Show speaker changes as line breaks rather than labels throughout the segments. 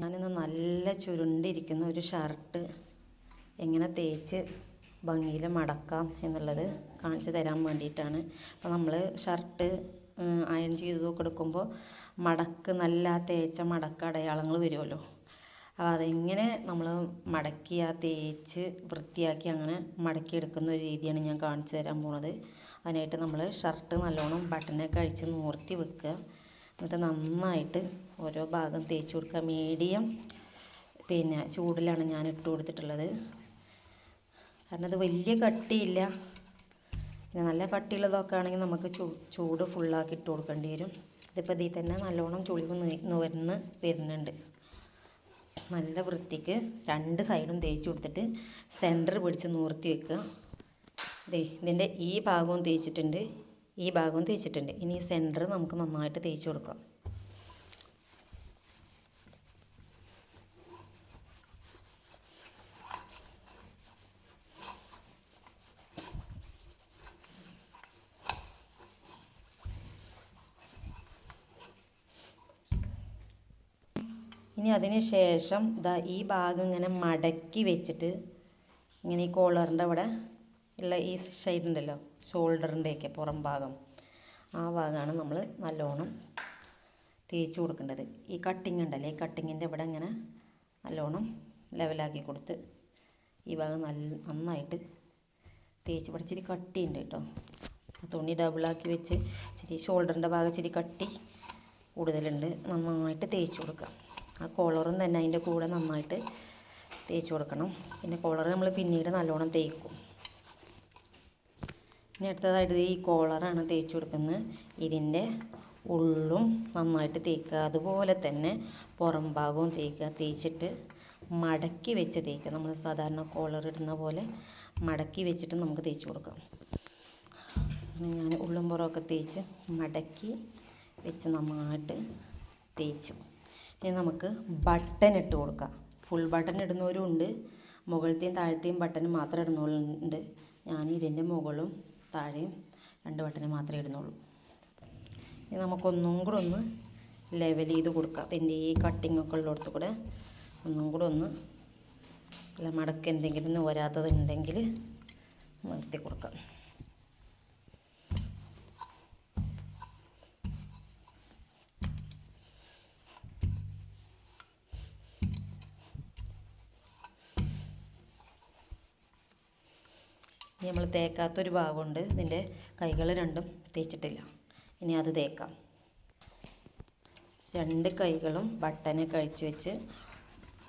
ഞാനിന്ന് നല്ല ചുരുണ്ടിരിക്കുന്ന ഒരു ഷർട്ട് എങ്ങനെ തേച്ച് ഭംഗിയിൽ മടക്കാം എന്നുള്ളത് കാണിച്ചു തരാൻ വേണ്ടിയിട്ടാണ്. അപ്പോൾ നമ്മൾ ഷർട്ട് അയൺ ചെയ്ത് കൊടുക്കുമ്പോൾ മടക്ക് നല്ല തേച്ച മടക്ക് അടയാളങ്ങൾ വരുമല്ലോ. അപ്പോൾ അതെങ്ങനെ നമ്മൾ മടക്കി തേച്ച് വൃത്തിയാക്കി അങ്ങനെ മടക്കിയെടുക്കുന്ന ഒരു രീതിയാണ് ഞാൻ കാണിച്ചു തരാൻ പോണത്. അതിനായിട്ട് നമ്മൾ ഷർട്ട് നല്ലോണം ബട്ടനൊക്കെ അഴിച്ച് നിവർത്തി വെക്കുക. എന്നിട്ട് നന്നായിട്ട് ഓരോ ഭാഗം തേച്ച് കൊടുക്കുക. മീഡിയം ചൂടിലാണ് ഞാൻ ഇട്ട് കൊടുത്തിട്ടുള്ളത്. കാരണം അത് വലിയ കട്ടിയില്ല. പിന്നെ നല്ല കട്ടിയുള്ളതൊക്കെ ആണെങ്കിൽ നമുക്ക് ചൂട് ഫുള്ളാക്കി ഇട്ട് കൊടുക്കേണ്ടി വരും. ഇതിപ്പോൾ ഇതിൽ തന്നെ നല്ലോണം ചുളിവ് നിവർന്ന് വരുന്നുണ്ട്. നല്ല വൃത്തിക്ക് രണ്ട് സൈഡും തേച്ച് കൊടുത്തിട്ട് സെൻറ്റർ പിടിച്ച് നിവർത്തി വെക്കുക. ഇതിൻ്റെ ഈ ഭാഗവും തേച്ചിട്ടുണ്ട്, ഈ ഭാഗവും തേച്ചിട്ടുണ്ട്. ഇനി ഈ സെൻറ്റർ നമുക്ക് നന്നായിട്ട് തേച്ച് കൊടുക്കാം. ഇനി അതിന് ശേഷം ഈ ഭാഗം ഇങ്ങനെ മടക്കി വെച്ചിട്ട് ഇങ്ങനെ ഈ കോളറിൻ്റെ അവിടെ ഉള്ള ഈ സൈഡ് ഉണ്ടല്ലോ, ഷോൾഡറിൻ്റെയൊക്കെ പുറം ഭാഗം, ആ ഭാഗമാണ് നമ്മൾ നല്ലോണം തേച്ച് കൊടുക്കേണ്ടത്. ഈ കട്ടിങ് ഉണ്ടല്ലോ, ഈ കട്ടിങ്ങിൻ്റെ ഇവിടെ ഇങ്ങനെ നല്ലോണം ലെവലാക്കി കൊടുത്ത് ഈ ഭാഗം നന്നായിട്ട് തേച്ച് ഇച്ചിരി കട്ടിയുണ്ട് കേട്ടോ. തുണി ഡബിളാക്കി വെച്ച് ഇച്ചിരി ഷോൾഡറിൻ്റെ ഭാഗം ഇച്ചിരി കട്ടി കൂടുതലുണ്ട്. നന്നായിട്ട് തേച്ച് കൊടുക്കുക. ആ കോളറും തന്നെ അതിൻ്റെ കൂടെ നന്നായിട്ട് തേച്ച് കൊടുക്കണം. പിന്നെ കോളർ നമ്മൾ പിന്നീട് നല്ലോണം തേക്കും. ഇനി അടുത്തതായിട്ട് ഈ കോളറാണ് തേച്ച് കൊടുക്കുന്നത്. ഇതിൻ്റെ ഉള്ളും നന്നായിട്ട് തേക്കുക. അതുപോലെ തന്നെ പുറം ഭാഗവും തേക്കുക. തേച്ചിട്ട് മടക്കി വെച്ച് തേക്കുക. നമ്മൾ സാധാരണ കോളർ ഇടുന്ന പോലെ മടക്കി വെച്ചിട്ട് നമുക്ക് തേച്ച് കൊടുക്കാം. ഞാൻ ഉള്ളും പുറമൊക്കെ തേച്ച് മടക്കി വെച്ച് നന്നായിട്ട് തേച്ചു. ഇനി നമുക്ക് ബട്ടൺ ഇട്ട് കൊടുക്കാം. ഫുൾ ബട്ടൺ ഇടുന്നവരും ഉണ്ട്, മുകളിലത്തെയും താഴത്തെയും ബട്ടൺ മാത്രം ഇടുന്നവരുണ്ട്. ഞാൻ ഇതിൻ്റെ മുകളും താഴെയും 2 ബട്ടൺ മാത്രമേ ഇടുന്നുള്ളൂ. ഇനി നമുക്കൊന്നും കൂടെ ഒന്ന് ലെവൽ ചെയ്ത് കൊടുക്കാം. ഇതിൻ്റെ ഈ കട്ടിങ്ങൊക്കെ ഉള്ളിടത്ത് കൂടെ ഒന്നും കൂടെ ഒന്ന് മടക്ക് എന്തെങ്കിലും വരാത്തതുണ്ടെങ്കിൽ നിർത്തി കൊടുക്കാം. ഇനി നമ്മൾ തേക്കാത്തൊരു ഭാഗമുണ്ട്. ഇതിൻ്റെ കൈകൾ രണ്ടും തേച്ചിട്ടില്ല. ഇനി അത് തേക്കാം. 2 കൈകളും ബട്ടനെ കഴിച്ച് വെച്ച്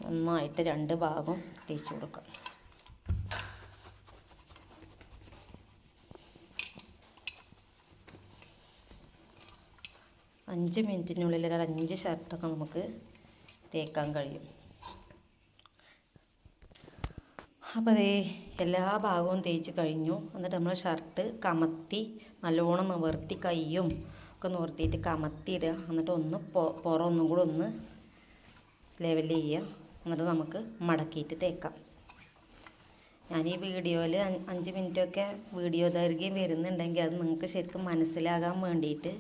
നന്നായിട്ട് 2 ഭാഗവും തേച്ച് കൊടുക്കാം. അഞ്ച് മിനിറ്റിനുള്ളിൽ 5 ഷർട്ടൊക്കെ നമുക്ക് തേക്കാൻ കഴിയും. അപ്പോൾ എല്ലാ ഭാഗവും തേച്ച് കഴിഞ്ഞു. എന്നിട്ട് നമ്മൾ ഷർട്ട് കമത്തി നല്ലോണം നിവർത്തി കയ്യും ഒക്കെ നിവർത്തിയിട്ട് കമത്തിയിടുക. എന്നിട്ട് ഒന്ന് പുറം ഒന്നും കൂടെ ഒന്ന് ലെവൽ ചെയ്യുക. എന്നിട്ട് നമുക്ക് മടക്കിയിട്ട് തേക്കാം. ഞാൻ ഈ വീഡിയോയിൽ 5 മിനിറ്റൊക്കെ വീഡിയോ ദൈർഘ്യം വരുന്നുണ്ടെങ്കിൽ അത് നിങ്ങൾക്ക് ശരിക്കും മനസ്സിലാകാൻ വേണ്ടിയിട്ട്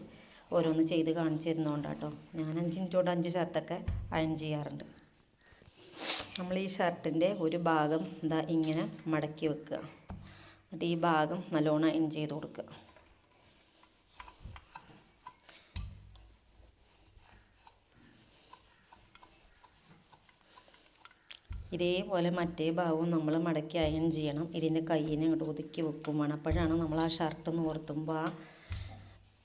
ഓരോന്ന് ചെയ്ത് കാണിച്ചു തരുന്നതുകൊണ്ടാട്ടോ. ഞാൻ 5 മിനിറ്റ് കൊണ്ട് 5 ഷർട്ടൊക്കെ അയൺ ചെയ്യാറുണ്ട്. നമ്മൾ ഈ ഷർട്ടിൻ്റെ ഒരു ഭാഗം ഇങ്ങനെ മടക്കി വെക്കുക. എന്നിട്ട് ഈ ഭാഗം നല്ലോണം അയൺ ചെയ്ത് കൊടുക്കുക. ഇതേപോലെ മറ്റേ ഭാഗവും നമ്മൾ മടക്കി അയൺ ചെയ്യണം. ഇതിൻ്റെ കയ്യിനെ അങ്ങോട്ട് ഒതുക്കി വെക്കും വേണം. അപ്പോഴാണ് നമ്മൾ ആ ഷർട്ട് നിവർത്തുമ്പോൾ ആ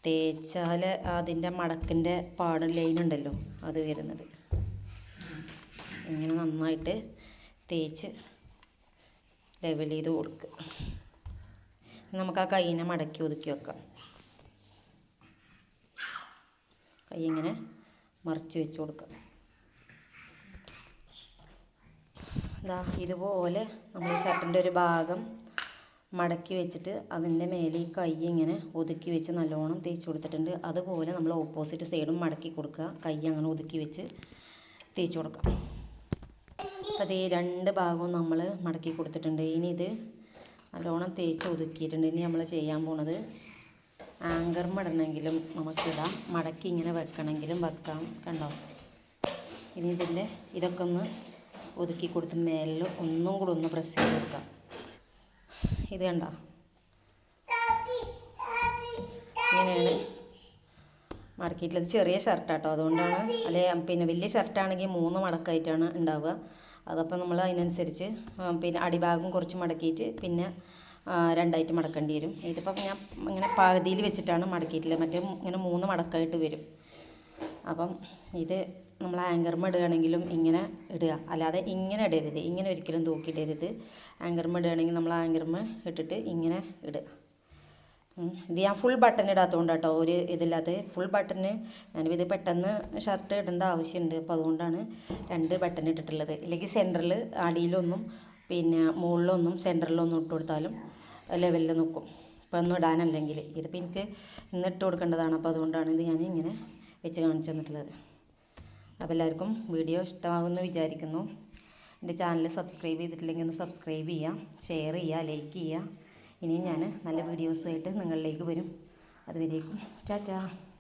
തേച്ചാൽ അതിൻ്റെ മടക്കിൻ്റെ ലൈൻ ഉണ്ടല്ലോ അത് വരുന്നത്. ഇങ്ങനെ നന്നായിട്ട് തേച്ച് ലെവൽ ചെയ്ത് കൊടുക്കുക. നമുക്ക് ആ കൈയിനെ മടക്കി ഒതുക്കി വെക്കാം. കൈ ഇങ്ങനെ മറിച്ച് വെച്ച് കൊടുക്കുക. ഇതുപോലെ നമ്മൾ ഷർട്ടിൻ്റെ ഒരു ഭാഗം മടക്കി വെച്ചിട്ട് അതിൻ്റെ മേലെ ഈ കൈ ഇങ്ങനെ ഒതുക്കി വെച്ച് നല്ലോണം തേച്ച് കൊടുത്തിട്ടുണ്ട്. അതുപോലെ നമ്മൾ ഓപ്പോസിറ്റ് സൈഡും മടക്കി കൊടുക്കുക. കൈ അങ്ങനെ ഒതുക്കി വെച്ച് തേച്ച് കൊടുക്കാം. അത് 2 ഭാഗവും നമ്മൾ മടക്കി കൊടുത്തിട്ടുണ്ട്. ഇനി ഇത് നല്ലോണം തേച്ച് ഒതുക്കിയിട്ടുണ്ട്. ഇനി നമ്മൾ ചെയ്യാൻ പോണത് ആങ്കർ ഇടണമെങ്കിലും നമുക്കിടാം, മടക്കി ഇങ്ങനെ വെക്കണമെങ്കിലും വെക്കാം. കണ്ടോ, ഇനി ഇതൊക്കെ ഒന്ന് ഒതുക്കി കൊടുത്ത് മേലിൽ ഒന്നും കൂടെ ഒന്ന് പ്രസ് ചെയ്ത് കൊടുക്കാം. ഇത് കണ്ടോ, ഇങ്ങനെയാണ് മടക്കിയിട്ടുള്ളത്. ചെറിയ ഷർട്ടാട്ടോ, അതുകൊണ്ടാണ്. അല്ലെ പിന്നെ വലിയ ഷർട്ടാണെങ്കിൽ 3 മടക്കായിട്ടാണ് ഉണ്ടാവുക. അതപ്പോൾ നമ്മൾ അതിനനുസരിച്ച് പിന്നെ അടിഭാഗം കുറച്ച് മടക്കിയിട്ട് പിന്നെ 2ആയിട്ട് മടക്കേണ്ടി വരും. ഇതിപ്പോൾ ഞാൻ ഇങ്ങനെ പകുതിയിൽ വെച്ചിട്ടാണ് മടക്കിയിട്ടില്ല, മറ്റേ ഇങ്ങനെ 3 മടക്കായിട്ട് വരും. അപ്പം ഇത് നമ്മൾ ആങ്കർമ ഇടുകയാണെങ്കിലും ഇങ്ങനെ ഇടുക, അല്ലാതെ ഇങ്ങനെ ഇടരുത്, ഇങ്ങനെ ഒരിക്കലും തൂക്കിയിടരുത്. ആങ്കർമ ഇടുകയാണെങ്കിൽ നമ്മൾ ആങ്കർമ ഇട്ടിട്ട് ഇങ്ങനെ ഇടുക. ഇത് ഞാൻ ഫുൾ ബട്ടൺ ഇടാത്തതുകൊണ്ട് കേട്ടോ, ഒരു ഇതില്ലാത്ത ഫുൾ ബട്ടണ്. ഞാനിത് പെട്ടെന്ന് ഷർട്ട് ഇടേണ്ട ആവശ്യമുണ്ട്, അപ്പോൾ അതുകൊണ്ടാണ് 2 ബട്ടൺ ഇട്ടിട്ടുള്ളത്. ഇല്ലെങ്കിൽ സെൻറ്ററിൽ അടിയിലൊന്നും പിന്നെ മുകളിലൊന്നും സെൻറ്ററിലൊന്നും ഇട്ട് കൊടുത്താലും ലെവലിൽ നിൽക്കും. ഇപ്പോൾ ഒന്നും ഇടാനല്ലെങ്കിൽ ഇതിപ്പോൾ എനിക്ക് ഇന്ന് ഇട്ട് കൊടുക്കേണ്ടതാണ്, അപ്പോൾ അതുകൊണ്ടാണ് ഇത് ഞാൻ ഇങ്ങനെ വെച്ച് കാണിച്ചു തന്നിട്ടുള്ളത്. അപ്പോൾ എല്ലാവർക്കും വീഡിയോ ഇഷ്ടമാകുമെന്ന് വിചാരിക്കുന്നു. എൻ്റെ ചാനൽ സബ്സ്ക്രൈബ് ചെയ്തിട്ടില്ലെങ്കിൽ ഒന്ന് സബ്സ്ക്രൈബ് ചെയ്യുക, ഷെയർ ചെയ്യുക, ലൈക്ക് ചെയ്യുക. ഇനിയും ഞാൻ നല്ല വീഡിയോസുമായിട്ട് നിങ്ങളിലേക്ക് വരും. അതുവരേക്കും ടാറ്റാ.